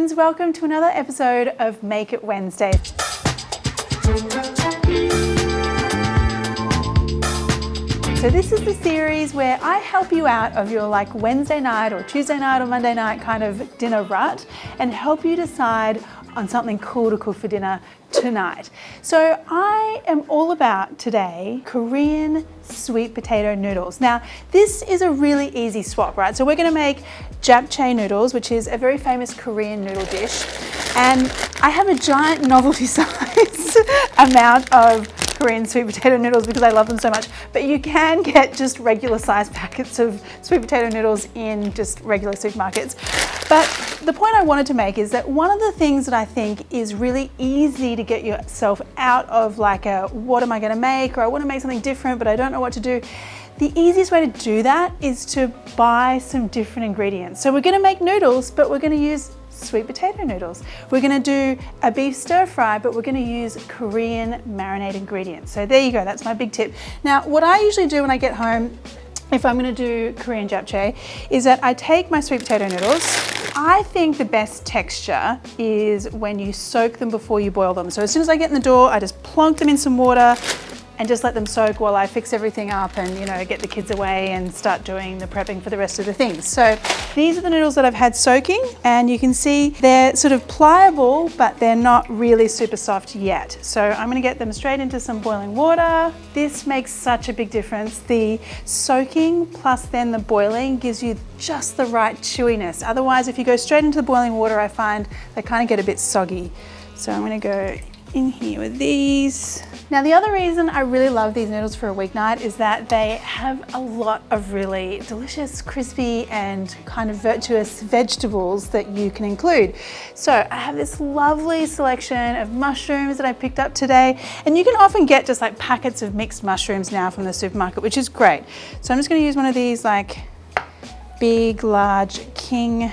friends, welcome to another episode of Make It Wednesday. So this is the series where I help you out of your Wednesday night or Tuesday night or Monday night kind of dinner rut and help you decide on something cool to cook for dinner tonight. So I am all about today Korean sweet potato noodles. Now this is a really easy swap, right? So we're going to make Japchae noodles, which is a very famous Korean noodle dish, and I have a giant novelty size amount of Korean sweet potato noodles because I love them so much, but you can get just regular sized packets of sweet potato noodles in just regular supermarkets. But the point I wanted to make is that one of the things that I think is really easy to get yourself out of what am I going to make, or I want to make something different but I don't know what to do. The easiest way to do that is to buy some different ingredients. So we're going to make noodles, but we're going to use sweet potato noodles. We're going to do a beef stir fry, but we're going to use Korean marinade ingredients. So there you go, that's my big tip. Now what I usually do when I get home, if I'm going to do Korean japchae, is that I take my sweet potato noodles. I think the best texture is when you soak them before you boil them. So as soon as I get in the door, I just plonk them in some water and just let them soak while I fix everything up and, get the kids away and start doing the prepping for the rest of the things. So these are the noodles that I've had soaking, and you can see they're sort of pliable, but they're not really super soft yet. So I'm going to get them straight into some boiling water. This makes such a big difference. The soaking plus then the boiling gives you just the right chewiness. Otherwise, if you go straight into the boiling water, I find they kind of get a bit soggy. So I'm going to go in here with these. Now the other reason I really love these noodles for a weeknight is that they have a lot of really delicious, crispy and kind of virtuous vegetables that you can include. So I have this lovely selection of mushrooms that I picked up today, and you can often get just packets of mixed mushrooms now from the supermarket, which is great. So I'm just going to use one of these big, large king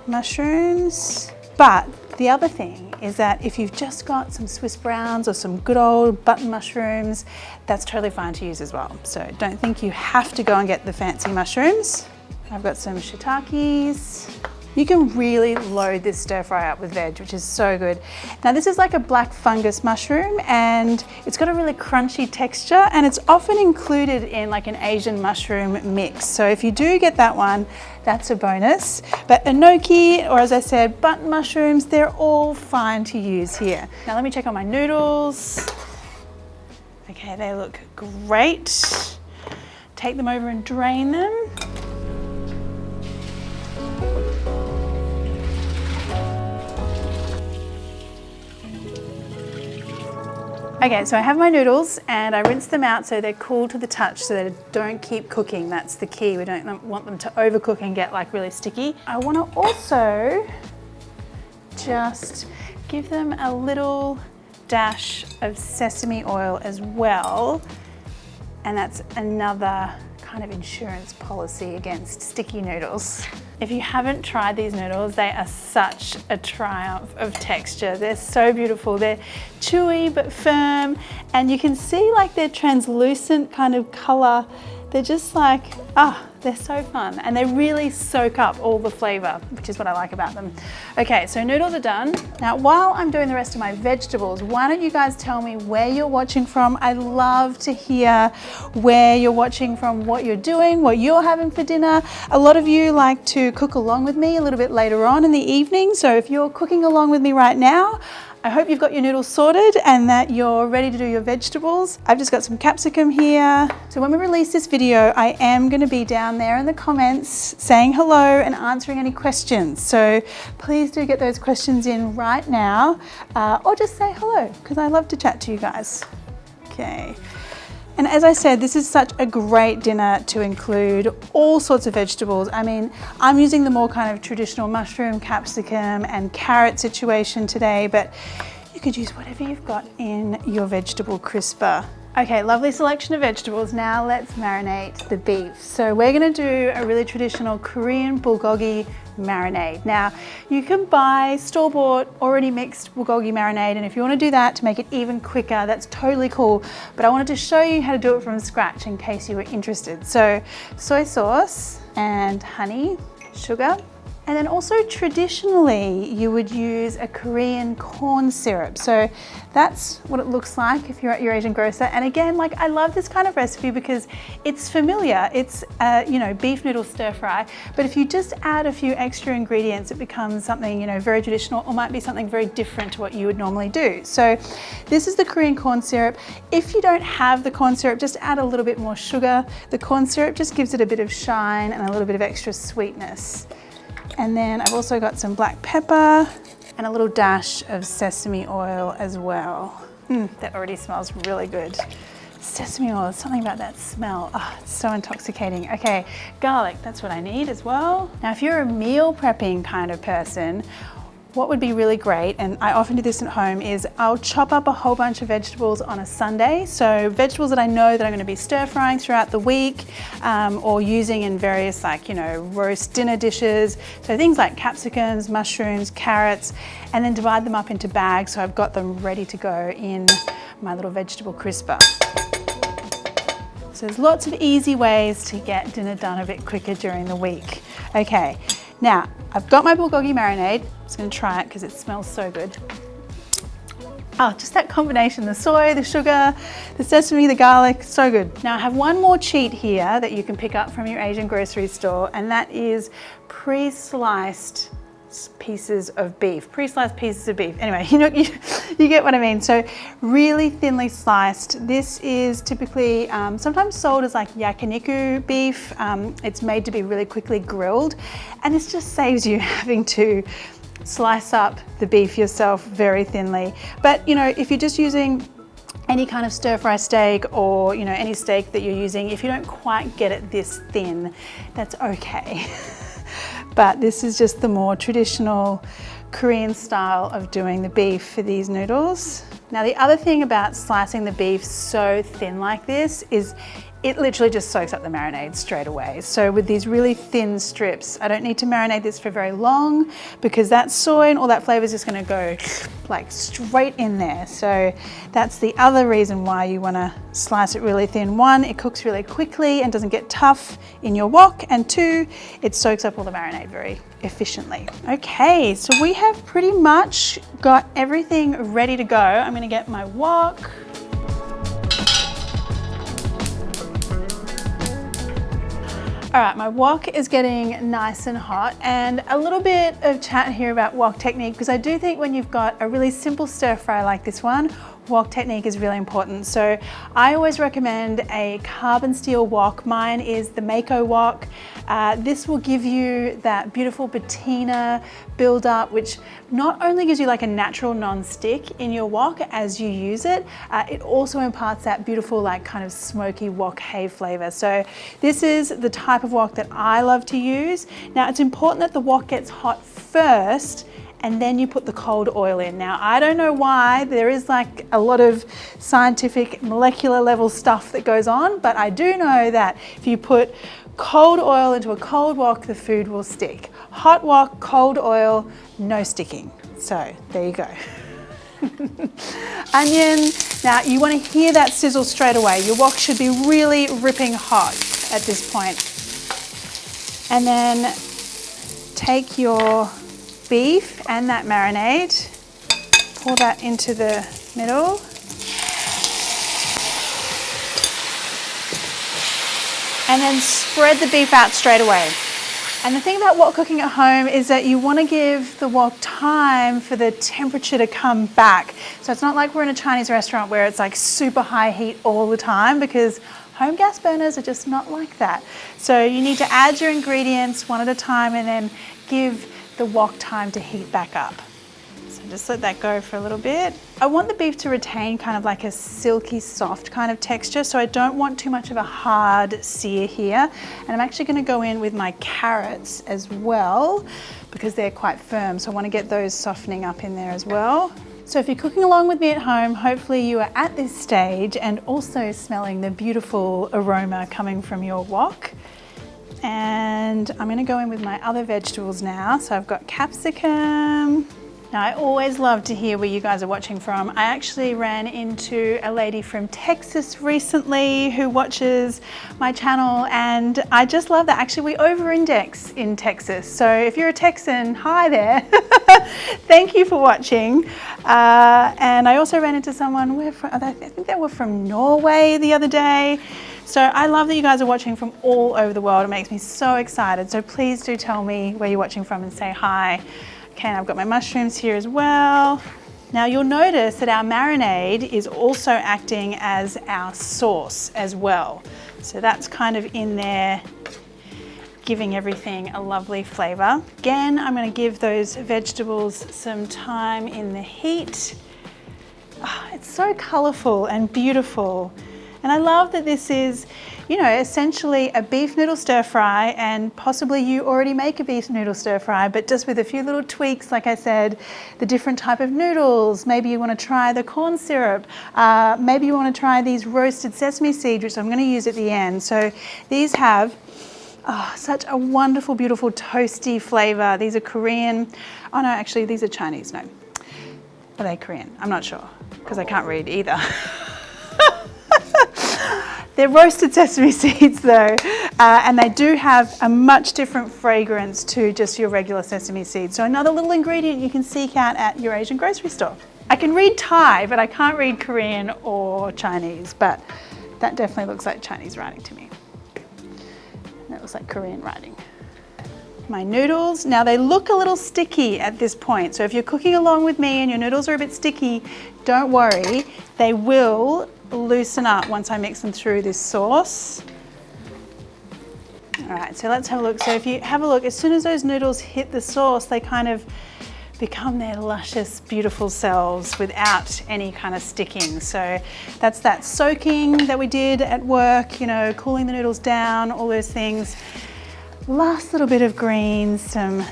mushrooms. But the other thing is that if you've just got some Swiss browns or some good old button mushrooms, that's totally fine to use as well. So don't think you have to go and get the fancy mushrooms. I've got some shiitakes. You can really load this stir fry up with veg, which is so good. Now this is like a black fungus mushroom, and it's got a really crunchy texture, and it's often included in an Asian mushroom mix. So if you do get that one, that's a bonus. But enoki, or as I said, button mushrooms, they're all fine to use here. Now let me check on my noodles. Okay, they look great. Take them over and drain them. Okay, so I have my noodles and I rinse them out so they're cool to the touch so that they don't keep cooking. That's the key. We don't want them to overcook and get really sticky. I want to also just give them a little dash of sesame oil as well. And that's another kind of insurance policy against sticky noodles. If you haven't tried these noodles, they are such a triumph of texture. They're so beautiful. They're chewy but firm, and you can see their translucent kind of color. They're just they're so fun, and they really soak up all the flavor, which is what I like about them. Okay, so noodles are done. Now, while I'm doing the rest of my vegetables, why don't you guys tell me where you're watching from? I love to hear where you're watching from, what you're doing, what you're having for dinner. A lot of you like to cook along with me a little bit later on in the evening. So if you're cooking along with me right now, I hope you've got your noodles sorted and that you're ready to do your vegetables. I've just got some capsicum here. So when we release this video, I am going to be down there in the comments saying hello and answering any questions. So please do get those questions in right now, or just say hello, because I love to chat to you guys. Okay. And as I said, this is such a great dinner to include all sorts of vegetables. I mean, I'm using the more kind of traditional mushroom, capsicum and carrot situation today, but you could use whatever you've got in your vegetable crisper. Okay, lovely selection of vegetables. Now let's marinate the beef. So we're gonna do a really traditional Korean bulgogi marinade. Now, you can buy store-bought, already mixed bulgogi marinade, and if you wanna do that to make it even quicker, that's totally cool. But I wanted to show you how to do it from scratch in case you were interested. So soy sauce and honey, sugar, And then also traditionally you would use a Korean corn syrup. So that's what it looks like if you're at your Asian grocer. And again, like I love this kind of recipe because it's familiar. It's you know, beef noodle stir fry, but if you just add a few extra ingredients, it becomes something, you know, very traditional, or might be something very different to what you would normally do. So this is the Korean corn syrup. If you don't have the corn syrup, just add a little bit more sugar. The corn syrup just gives it a bit of shine and a little bit of extra sweetness. And then I've also got some black pepper and a little dash of sesame oil as well. That already smells really good. Sesame oil, something about that smell. Oh, it's so intoxicating. Okay, garlic, that's what I need as well. Now, if you're a meal prepping kind of person, what would be really great, and I often do this at home, is I'll chop up a whole bunch of vegetables on a Sunday. So vegetables that I know that I'm going to be stir frying throughout the week, or using in various, like, you know, roast dinner dishes. So things like capsicums, mushrooms, carrots, and then divide them up into bags so I've got them ready to go in my little vegetable crisper. So there's lots of easy ways to get dinner done a bit quicker during the week. Okay, now I've got my bulgogi marinade. I'm just going to try it because it smells so good. Oh, just that combination, the soy, the sugar, the sesame, the garlic, so good. Now I have one more cheat here that you can pick up from your Asian grocery store, and that is pre-sliced pieces of beef, pre-sliced pieces of beef. Anyway, you know, you get what I mean. So really thinly sliced. This is typically sometimes sold as like yakiniku beef. It's made to be really quickly grilled, and this just saves you having to slice up the beef yourself very thinly. But you know, if you're just using any kind of stir fry steak, or you know, any steak that you're using, if you don't quite get it this thin, that's okay. But this is just the more traditional Korean style of doing the beef for these noodles. Now the other thing about slicing the beef so thin like this is it literally just soaks up the marinade straight away. So with these really thin strips, I don't need to marinate this for very long because that soy and all that flavor is just gonna go like straight in there. So that's the other reason why you wanna slice it really thin. One, it cooks really quickly and doesn't get tough in your wok, and two, it soaks up all the marinade very efficiently. Okay, so we have pretty much got everything ready to go. I'm gonna get my wok. All right, my wok is getting nice and hot, and a little bit of chat here about wok technique, because I do think when you've got a really simple stir fry like this one, wok technique is really important. So I always recommend a carbon steel wok. Mine is the Mako wok. This will give you that beautiful patina build up, which not only gives you like a natural non-stick in your wok as you use it, it also imparts that beautiful like kind of smoky wok hay flavor. So this is the type of wok that I love to use. Now it's important that the wok gets hot first, and then you put the cold oil in. Now, I don't know why, there is like a lot of scientific molecular level stuff that goes on, but I do know that if you put cold oil into a cold wok, the food will stick. Hot wok, cold oil, no sticking. So there you go. Onion, now you wanna hear that sizzle straight away. Your wok should be really ripping hot at this point. And then take your beef and that marinade, pour that into the middle. And then spread the beef out straight away. And the thing about wok cooking at home is that you want to give the wok time for the temperature to come back. So it's not like we're in a Chinese restaurant where it's like super high heat all the time, because home gas burners are just not like that. So you need to add your ingredients one at a time and then give the wok time to heat back up. So just let that go for a little bit. I want the beef to retain kind of like a silky soft kind of texture, so I don't want too much of a hard sear here. And I'm actually going to go in with my carrots as well because they're quite firm, so I want to get those softening up in there as well. So if you're cooking along with me at home, hopefully you are at this stage and also smelling the beautiful aroma coming from your wok. And I'm gonna go in with my other vegetables now. So I've got capsicum, Now, I always love to hear where you guys are watching from. I actually ran into a lady from Texas recently who watches my channel, and I just love that. Actually, we over-index in Texas. So if you're a Texan, hi there. Thank you for watching. And I also ran into someone, I think they were from Norway the other day. So I love that you guys are watching from all over the world. It makes me so excited. So please do tell me where you're watching from and say hi. Okay, and I've got my mushrooms here as well. Now you'll notice that our marinade is also acting as our sauce as well. So that's kind of in there, giving everything a lovely flavor. Again, I'm going to give those vegetables some time in the heat. Oh, it's so colorful and beautiful. And I love that this is, you know, essentially a beef noodle stir fry, and possibly you already make a beef noodle stir fry, but just with a few little tweaks, like I said, the different type of noodles. Maybe you want to try the corn syrup. Maybe you want to try these roasted sesame seeds, which I'm going to use at the end. So these have such a wonderful, beautiful toasty flavor. These are Korean. Oh no, actually these are Chinese. No, are they Korean? I'm not sure because I can't read either. They're roasted sesame seeds though, and they do have a much different fragrance to just your regular sesame seeds. So another little ingredient you can seek out at your Asian grocery store. I can read Thai, but I can't read Korean or Chinese, but that definitely looks like Chinese writing to me. And that looks like Korean writing. My noodles, now they look a little sticky at this point. So if you're cooking along with me and your noodles are a bit sticky, don't worry, they will loosen up once I mix them through this sauce. All right, so let's have a look. So if you have a look, as soon as those noodles hit the sauce, they kind of become their luscious, beautiful selves without any kind of sticking. So that's that soaking that we did at work, you know, cooling the noodles down, all those things. Last little bit of greens, some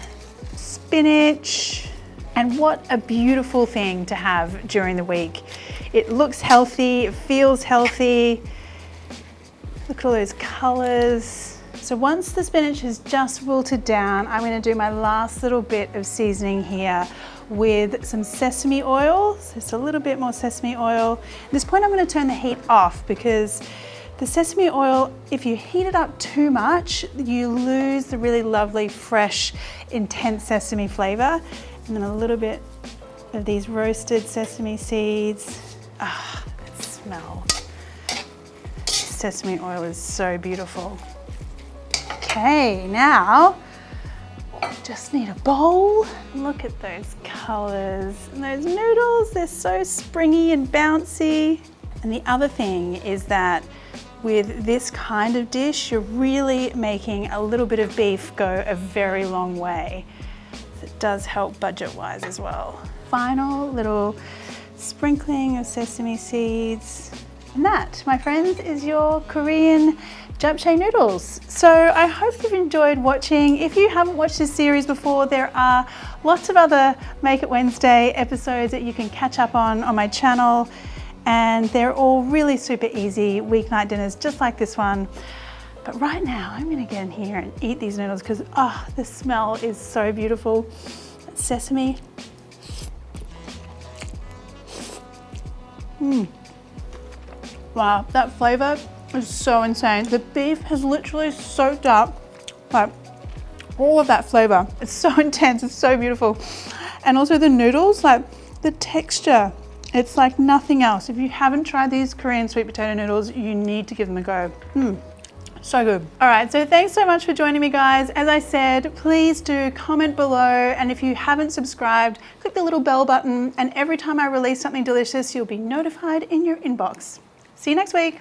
spinach, and what a beautiful thing to have during the week. It looks healthy, it feels healthy. Look at all those colors. So once the spinach is just wilted down, I'm going to do my last little bit of seasoning here with some sesame oil. So just a little bit more sesame oil. At this point I'm going to turn the heat off because the sesame oil, if you heat it up too much, you lose the really lovely, fresh, intense sesame flavor. And then a little bit of these roasted sesame seeds. Ah, that smell. Sesame oil is so beautiful. Okay, now just need a bowl. Look at those colors and those noodles. They're so springy and bouncy. And the other thing is that with this kind of dish, you're really making a little bit of beef go a very long way. It does help budget-wise as well. Final little sprinkling of sesame seeds. And that, my friends, is your Korean Japchae noodles. So I hope you've enjoyed watching. If you haven't watched this series before, there are lots of other Make It Wednesday episodes that you can catch up on my channel. And they're all really super easy weeknight dinners just like this one. But right now I'm gonna get in here and eat these noodles because the smell is so beautiful. Sesame. Wow, that flavor is so insane. The beef has literally soaked up like all of that flavor. It's so intense, it's so beautiful. And also the noodles, like the texture, it's like nothing else. If you haven't tried these Korean sweet potato noodles, you need to give them a go. So good. All right, so thanks so much for joining me, guys. As I said, please do comment below. And if you haven't subscribed, click the little bell button. And every time I release something delicious, you'll be notified in your inbox. See you next week.